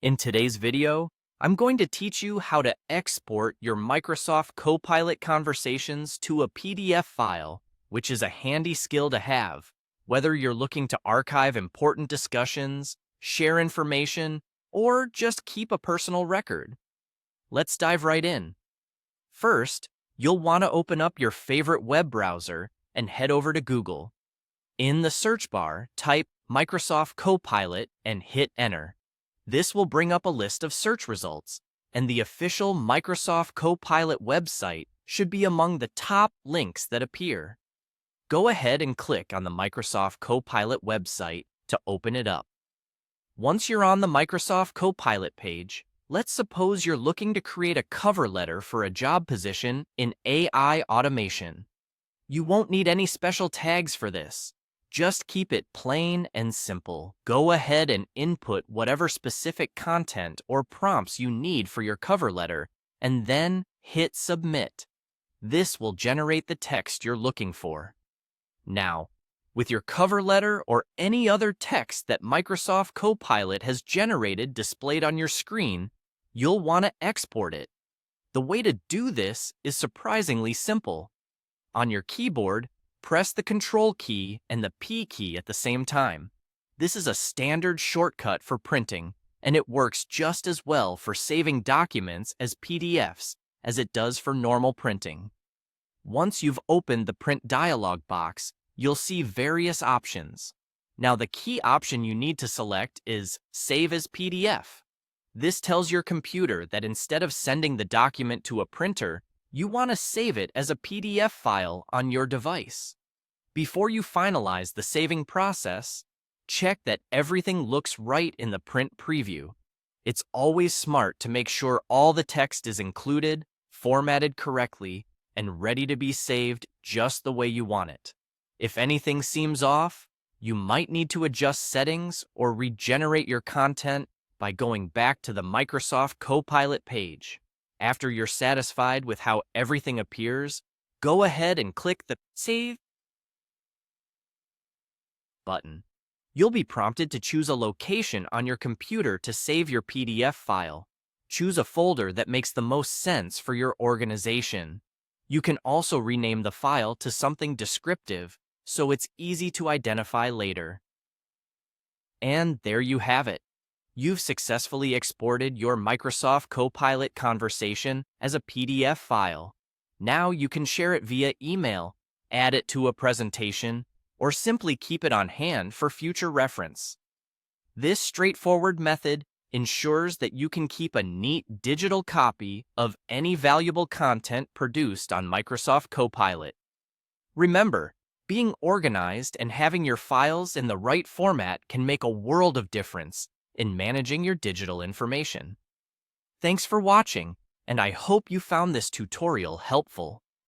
In today's video, I'm going to teach you how to export your Microsoft Copilot conversations to a PDF file, which is a handy skill to have, whether you're looking to archive important discussions, share information, or just keep a personal record. Let's dive right in. First, you'll want to open up your favorite web browser and head over to Google. In the search bar, type Microsoft Copilot and hit Enter. This will bring up a list of search results, and the official Microsoft Copilot website should be among the top links that appear. Go ahead and click on the Microsoft Copilot website to open it up. Once you're on the Microsoft Copilot page, let's suppose you're looking to create a cover letter for a job position in AI automation. You won't need any special tags for this. Just keep it plain and simple. Go ahead and input whatever specific content or prompts you need for your cover letter, and then hit Submit. This will generate the text you're looking for. Now, with your cover letter or any other text that Microsoft Copilot has generated displayed on your screen, you'll want to export it. The way to do this is surprisingly simple. On your keyboard, press the Control key and the P key at the same time. This is a standard shortcut for printing, and it works just as well for saving documents as PDFs as it does for normal printing. Once you've opened the print dialog box, you'll see various options. Now, the key option you need to select is Save as PDF. This tells your computer that instead of sending the document to a printer, you want to save it as a PDF file on your device. Before you finalize the saving process, check that everything looks right in the print preview. It's always smart to make sure all the text is included, formatted correctly, and ready to be saved just the way you want it. If anything seems off, you might need to adjust settings or regenerate your content by going back to the Microsoft Copilot page. After you're satisfied with how everything appears, go ahead and click the Save button. You'll be prompted to choose a location on your computer to save your PDF file. Choose a folder that makes the most sense for your organization. You can also rename the file to something descriptive so it's easy to identify later. And there you have it. You've successfully exported your Microsoft Copilot conversation as a PDF file. Now you can share it via email, add it to a presentation, or simply keep it on hand for future reference. This straightforward method ensures that you can keep a neat digital copy of any valuable content produced on Microsoft Copilot. Remember, being organized and having your files in the right format can make a world of difference in managing your digital information. Thanks for watching, and I hope you found this tutorial helpful.